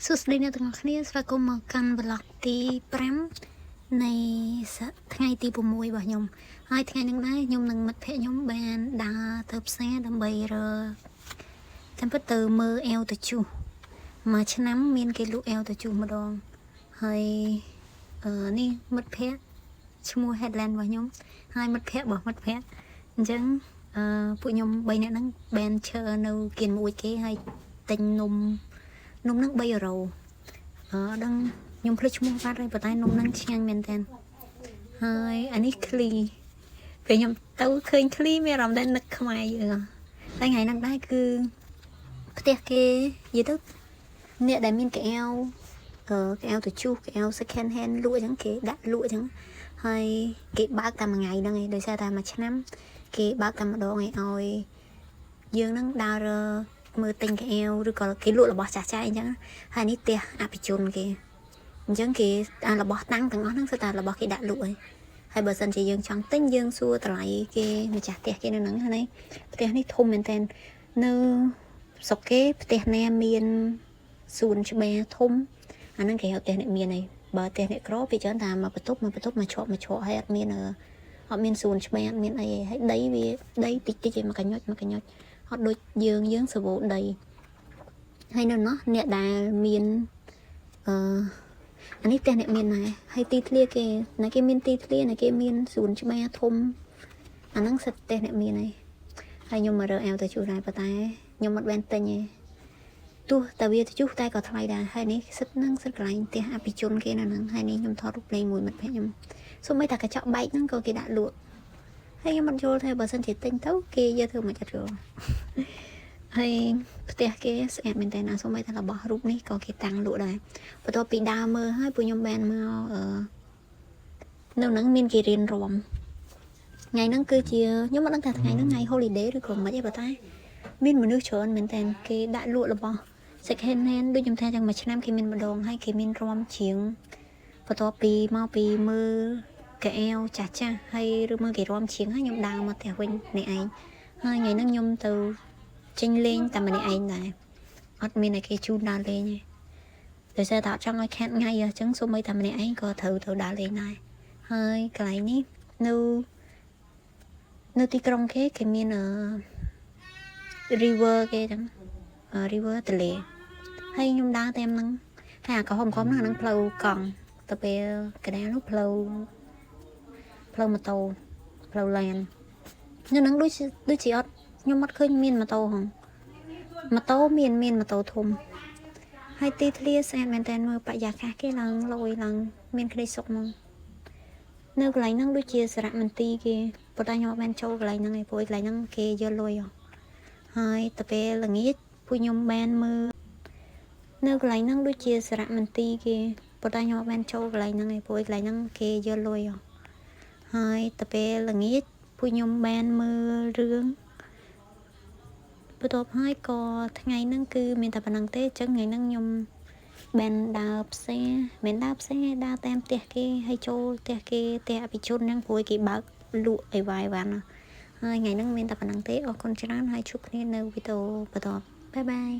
សួស្តីអ្នកទាំងអស់គ្នាស្វាគមន៍មកកាន់ vlog ទី5នៃថ្ងៃទី6របស់ខ្ញុំហើយថ្ងៃនេះដែរខ្ញុំនិងមិត្តភ័ក្តិខ្ញុំបានដើរទៅផ្សារដើម្បីតាមពិតទៅមើលអែវតជុះមួយឆ្នាំមានគេលក់អែវតជុះម្ដងហើយនេះមិត្តភ័ក្តិឈ្មោះ Headland របស់ខ្ញុំហើយមិត្តភ័ក្តិរបស់មិត្តភ័ក្តិអញ្ចឹងពួកខ្ញុំ3នាក់ហ្នឹងបានឈើនៅគៀនមួយគេហើយទិញនំហ្នឹង3 €ដឹងខ្ញុំភ្លេចឈ្មោះបាត់ហើយប៉ុន្តែនំហ្នឹងឆ្ងាញ់មែនតើហើយអានេះឃ្លីពេលខ្ញុំទៅឃើញឃ្លីមានអារម្មណ៍ថានឹកខ្មែរយើងតែថ្ងៃហ្នឹងដែរគឺផ្ទះគេនិយាយទៅអ្នកដែលមានកៅអៅទៅជុះកៅអៅ second hand លក់អញ្ចឹងគេដាក់លក់អញ្ចឹងហើយគេបើកតែមួយថ្ងៃហ្នឹងឯងដោយសារតែមួយឆ្នាំគេបើកតែម្ដងឯងឲ្យយើងហ្នឹងដើរមើលទិញកៅអៅឬក៏គេលក់របស់ចាស់ៗអញ្ចឹងហើយនេះផ្ទះអភិជនគេអញ្ចឹងគេរបស់តាំងទាំងអស់ហ្នឹងគឺតែរបស់គេដាក់លក់ហើយបើសិនជាយើងចង់ទិញយើងសួរតម្លៃគេម្ចាស់ផ្ទះគេនៅហ្នឹងហើយផ្ទះនេះធំមែនតើនៅស្រុកគេផ្ទះណាមានសួនច្បារធំអាហ្នឹងគេហៅផ្ទះអ្នកមានឯងបើផ្ទះអ្នកក្រពីច្រើនតែមកបន្ទប់មកឈប់ហើយអត់មានសួនច្បារអត់មានអីឯងហើយដីវាដីតិចឯងមកកញ្ញុចអត់ដូចយើងសវោដីហើយនៅនោះអ្នកដែលមានអានេះផ្ទះអ្នកមានដែរហើយទីធ្លាគេណាគេមានទីធ្លាណាគេមានសួនច្បារធំអាហ្នឹងសិតផ្ទះអ្នកមានហើយខ្ញុំមករើអែវទៅជួសដែរប៉ុន្តែខ្ញុំអត់បានទិញទេទោះតែវាទៅជួសតែក៏ថ្លៃដែរហើយនេះសិតកន្លែងផ្ទះអភិជនគេនៅហ្នឹងហើយនេះខ្ញុំថតរូបលេងមួយមិត្តភ័ក្តិខ្ញុំសូម្បីតែកញ្ចក់បែកហ្នឹងក៏គេដាក់លក់ហើយខ្ញុំអត់យល់ថាបើសិនជាទិញទៅគេយកធ្វើមិនអត់យល់ហើយផ្ទះគេស្អាតមែនតើណាសូម្បីតែរបស់រូបនេះក៏គេតាំងលក់ដែរបន្ទាប់ពីដើរមើលហើយពួកខ្ញុំបានមកនៅហ្នឹងមានគេរៀនរំថ្ងៃហ្នឹងគឺជាខ្ញុំមិនដឹងថាថ្ងៃហ្នឹងថ្ងៃ holiday ឬក៏មិនទេប៉ុន្តែមានមនុស្សច្រើនមែនតើគេដាក់លក់របស់ second hand ដូចខ្ញុំថាចឹងមួយឆ្នាំគេមានម្ដងហើយគេមានរំជាងបន្ទាប់ពីមកពីមើលកៅអៅចាស់ហើយឬមើលគេរំជាងហើយខ្ញុំដើរមកផ្ទះវិញនេះឯងហើយថ្ងៃហ្នឹងខ្ញុំទៅចេញលេងតែម្នាក់ឯងដែរអត់មានឲ្យគេជូនដើរលេងទេដោយសារតែអត់ចង់ឲ្យខាតថ្ងៃអញ្ចឹងសូម្បីតែម្នាក់ឯងក៏ត្រូវទៅដើរលេងដែរហើយកន្លែងនេះនៅទីក្រុងគេមានriver គេចឹងriver ទន្លេហើយខ្ញុំដើរតាមហ្នឹងហើយអាកំហ្នឹងផ្លូវកង់ទៅពេលកណ្ដាលនោះផ្លូវម៉ូតូផ្លូវឡាននៅហ្នឹងដូចជាអត់ខ្ញុំអត់ឃើញមានម៉ូតូហងម៉ូតូមានម៉ូតូធំហើយទីធ្លាស្អាតមែនតើមើលបរិយាកាសគេឡើងលយឡើងមានក្តីសុខហ្មងនៅកន្លែងហ្នឹងដូចជាសារមន្ទីរគេប៉ុន្តែខ្ញុំអត់បានចូលកន្លែងហ្នឹងឯងព្រោះកន្លែងហ្នឹងគេយកលុយហើយទៅពេលល្ងាចពួកខ្ញុំបានមើលនៅកន្លែងហ្នឹងដូចជាសារមន្ទីរគេប៉ុន្តែខ្ញុំអត់បានចូលកន្លែងហ្នឹងឯងព្រោះកន្លែងហ្នឹងគេយកលុយហើយទៅពេលល្ងាចពួកខ្ញុំបានមើលរឿងបន្ទាប់ហើយក៏ថ្ងៃហ្នឹងគឺមានតែប៉ុណ្្នឹងទេអញ្ចឹងថ្ងៃហ្នឹងខ្ញុំបានដើរផ្សារដើរតាមផ្ទះគេហើយចូលផ្ទះគេផ្ទះអភិជនហ្នឹងព្រោះគេបើកលក់អីវ៉ាន់ហើយថ្ងៃហ្នឹងមានតែប៉ុណ្្នឹងទេអរគុណច្រើនហើយជួបគ្នានៅវីដេអូបន្តបាយបាយ